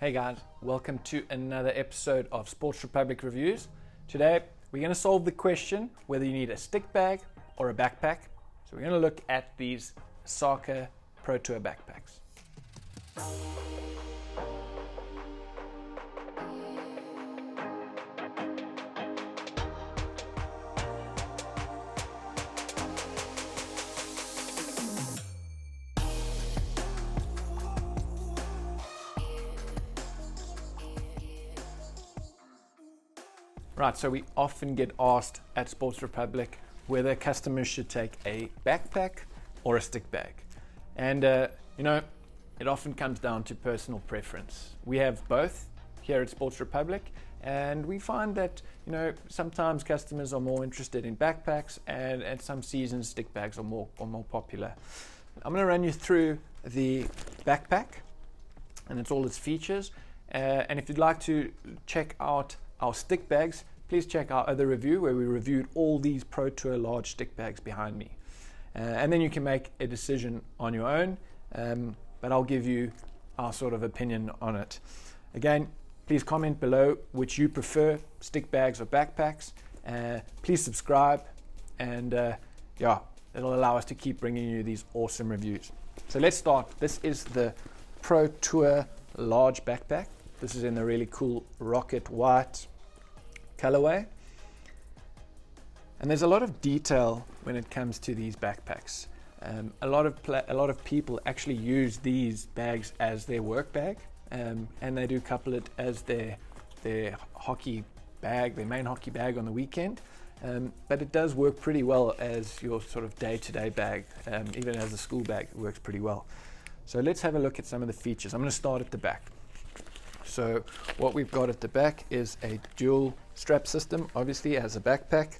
Hey guys, welcome to another episode of Sports Republic Reviews. Today we're going to solve the question whether you need a stick bag or a backpack. So we're going to look at these Osaka Pro Tour backpacks. Right, so we often get asked at Sports Republic whether customers should take a backpack or a stick bag. And it often comes down to personal preference. We have both here at Sports Republic, and we find that sometimes customers are more interested in backpacks, and at some seasons stick bags are more popular. I'm going to run you through the backpack and it's all its features. And if you'd like to check out our stick bags, please check our other review where we reviewed all these Pro Tour large stick bags behind me. And then you can make a decision on your own, but I'll give you our sort of opinion on it. Again, please comment below which you prefer, stick bags or backpacks. Please subscribe, and it'll allow us to keep bringing you these awesome reviews. So let's start. This is the Pro Tour large backpack. This is in the really cool rocket white colorway. And there's a lot of detail when it comes to these backpacks. A lot of people actually use these bags as their work bag, and they do couple it as their hockey bag, their main hockey bag on the weekend. But it does work pretty well as your sort of day-to-day bag, even as a school bag, it works pretty well. So let's have a look at some of the features. I'm going to start at the back. So what we've got at the back is a dual strap system, obviously as a backpack.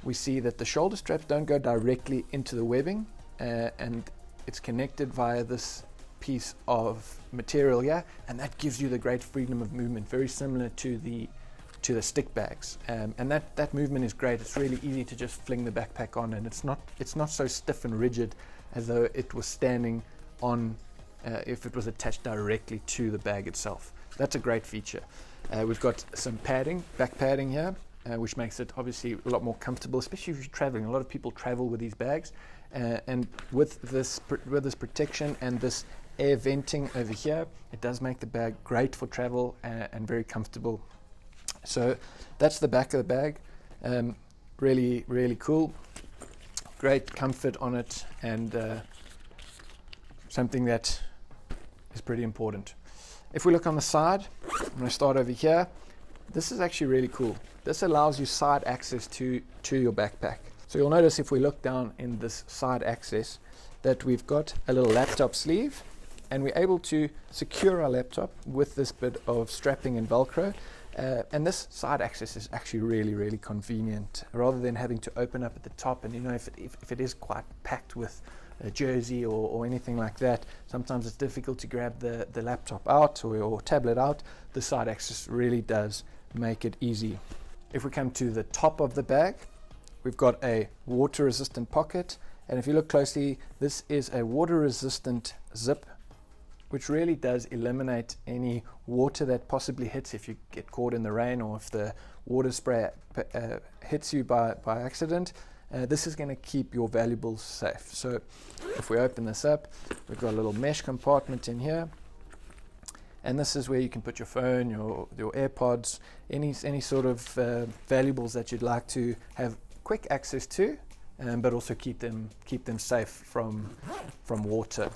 We see that the shoulder straps don't go directly into the webbing, and it's connected via this piece of material here, and that gives you the great freedom of movement, very similar to the stick bags. And that movement is great. It's really easy to just fling the backpack on, and it's not so stiff and rigid as though it was standing on if it was attached directly to the bag itself. That's a great feature. We've got some padding, back padding here, which makes it obviously a lot more comfortable, especially if you're traveling. A lot of people travel with these bags, and with this protection and this air venting over here, it does make the bag great for travel and very comfortable. So that's the back of the bag. Really, really cool. Great comfort on it, and something that is pretty important. If we look on the side, I'm going to start over here. This is actually really cool. This allows you side access to your backpack. So you'll notice if we look down in this side access that we've got a little laptop sleeve, and we're able to secure our laptop with this bit of strapping and Velcro. And this side access is actually really, really convenient, rather than having to open up at the top. And if it is quite packed with a jersey or anything like that, sometimes it's difficult to grab the laptop out or tablet out. The side access really does make it easy. If we come to the top of the bag, we've got a water resistant pocket, and if you look closely, this is a water resistant zip, which really does eliminate any water that possibly hits if you get caught in the rain, or if the water spray hits you by accident. This is going to keep your valuables safe. So if we open this up, we've got a little mesh compartment in here, and this is where you can put your phone, your AirPods, any sort of valuables that you'd like to have quick access to, but also keep them safe from water.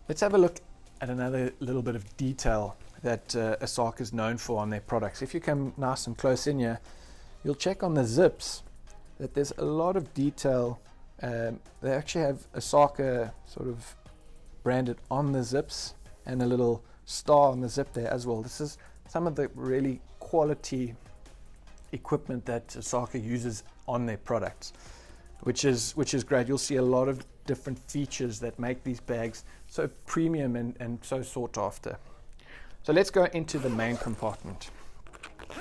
Let's have a look at another little bit of detail that Osaka is known for on their products. If you come nice and close in here, you'll check on the zips that there's a lot of detail. They actually have Osaka sort of branded on the zips, and a little star on the zip there as well. This is some of the really quality equipment that Osaka uses on their products, which is great. You'll see a lot of different features that make these bags so premium and so sought after. So let's go into the main compartment.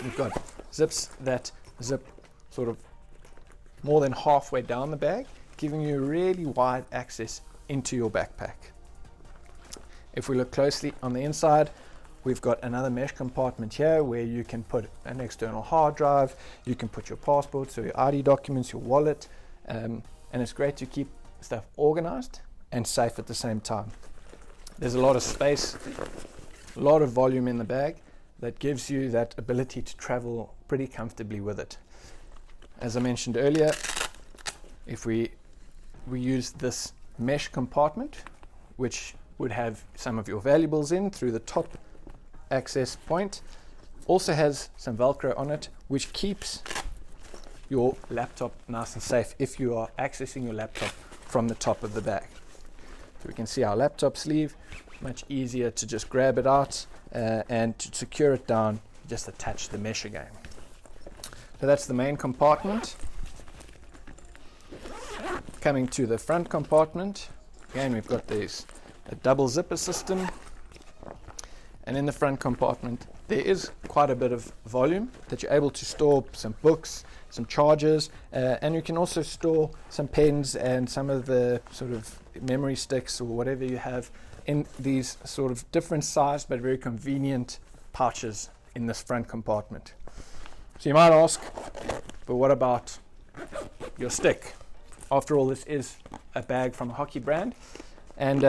We've got zips that zip sort of more than halfway down the bag, giving you really wide access into your backpack. If we look closely on the inside, we've got another mesh compartment here where you can put an external hard drive, you can put your passport, so your ID documents, your wallet, and it's great to keep stuff organized and safe at the same time. There's a lot of space, a lot of volume in the bag that gives you that ability to travel pretty comfortably with it. As I mentioned earlier, if we use this mesh compartment, which would have some of your valuables in through the top access point, also has some Velcro on it, which keeps your laptop nice and safe if you are accessing your laptop from the top of the bag. So we can see our laptop sleeve, much easier to just grab it out, and to secure it down, just attach the mesh again. So that's the main compartment. Coming to the front compartment, again we've got a double zipper system, and in the front compartment there is quite a bit of volume that you're able to store some books, some chargers, and you can also store some pens and some of the sort of memory sticks or whatever you have in these sort of different sized but very convenient pouches in this front compartment. So you might ask, but what about your stick? After all, this is a bag from a hockey brand, and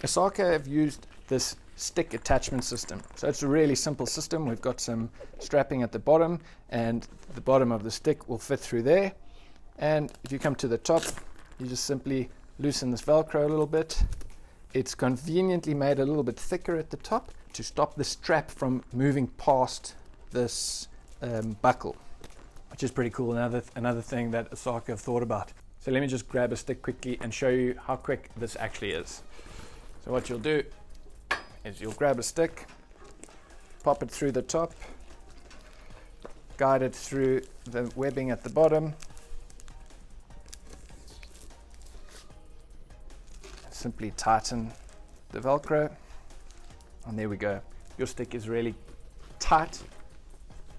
Osaka have used this stick attachment system. So it's a really simple system. We've got some strapping at the bottom, and the bottom of the stick will fit through there. And if you come to the top, you just simply loosen this Velcro a little bit. It's conveniently made a little bit thicker at the top to stop the strap from moving past this buckle, which is pretty cool. Another thing that Osaka have thought about. So let me just grab a stick quickly and show you how quick this actually is. So what you'll do is you'll grab a stick, pop it through the top, guide it through the webbing at the bottom, simply tighten the Velcro, and there we go. Your stick is really tight,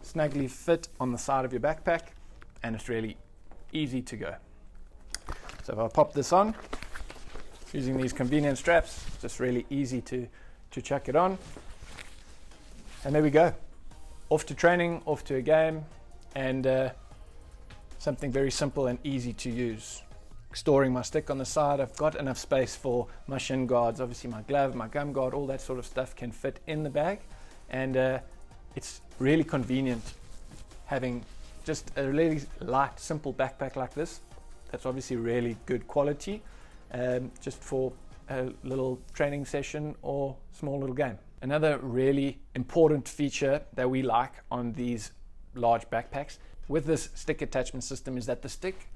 snugly fit on the side of your backpack, and it's really easy to go. So if I pop this on, using these convenient straps, it's just really easy to chuck it on. And there we go. Off to training, off to a game, and something very simple and easy to use. Storing my stick on the side, I've got enough space for my shin guards, obviously my glove, my gum guard, all that sort of stuff can fit in the bag, and it's really convenient having just a really light, simple backpack like this. That's obviously really good quality, just for a little training session or small little game. Another really important feature that we like on these large backpacks with this stick attachment system is that the stick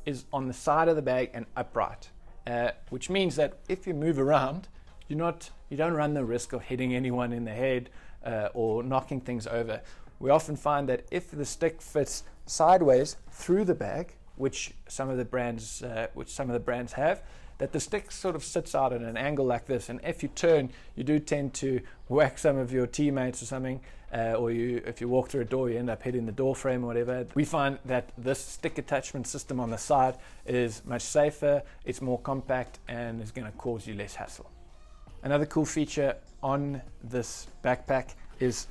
is on the side of the bag and upright, which means that if you move around, you don't run the risk of hitting anyone in the head or knocking things over. We often find that if the stick fits sideways through the bag, which some of the brands have, that the stick sort of sits out at an angle like this, and if you turn, you do tend to whack some of your teammates or something, or if you walk through a door, you end up hitting the door frame or whatever. We find that this stick attachment system on the side is much safer, it's more compact, and is going to cause you less hassle. Another cool feature on this backpack is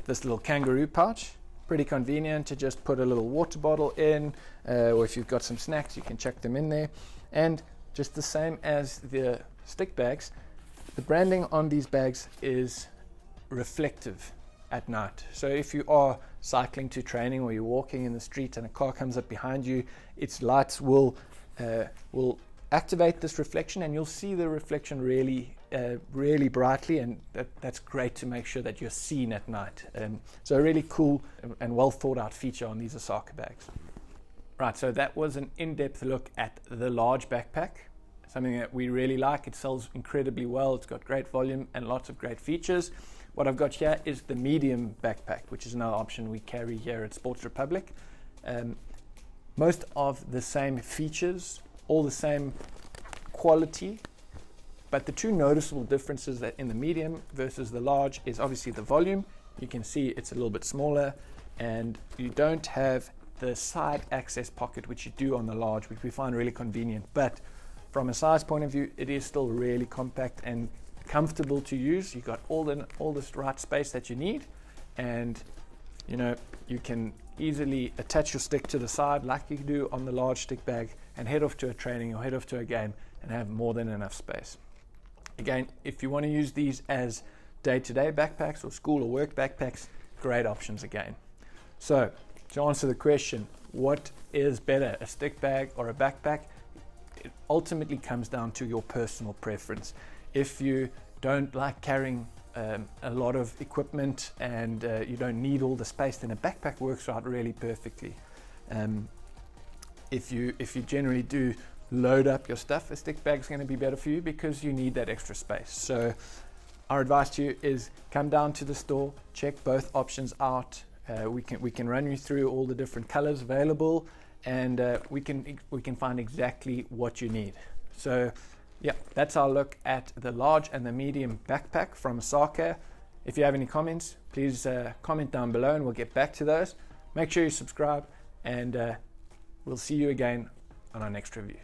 this little kangaroo pouch. Pretty convenient to just put a little water bottle in, or if you've got some snacks, you can chuck them in there. And just the same as the stick bags, the branding on these bags is reflective at night. So if you are cycling to training or you're walking in the street and a car comes up behind you, its lights will activate this reflection, and you'll see the reflection really brightly, and that's great to make sure that you're seen at night. So a really cool and well thought out feature on these Osaka bags. Right, so that was an in-depth look at the large backpack, something that we really like. It sells incredibly well, it's got great volume and lots of great features. What I've got here is the medium backpack, which is another option we carry here at Sports Republic. Most of the same features, all the same quality, but the two noticeable differences that in the medium versus the large is obviously the volume. You can see it's a little bit smaller, and you don't have the side access pocket which you do on the large, which we find really convenient. But from a size point of view, it is still really compact and comfortable to use. You've got all this right space that you need, and you know, you can easily attach your stick to the side like you do on the large stick bag and head off to a training or head off to a game and have more than enough space. Again, if you want to use these as day-to-day backpacks or school or work backpacks, great options again. So to answer the question, what is better, a stick bag or a backpack? It ultimately comes down to your personal preference. If you don't like carrying a lot of equipment and you don't need all the space, then a backpack works out really perfectly. If you generally do load up your stuff, a stick bag is going to be better for you because you need that extra space. So our advice to you is come down to the store, check both options out. We can run you through all the different colors available, and we can find exactly what you need. So yeah, that's our look at the large and the medium backpack from Osaka. If you have any comments, please comment down below and we'll get back to those. Make sure you subscribe, and we'll see you again on our next review.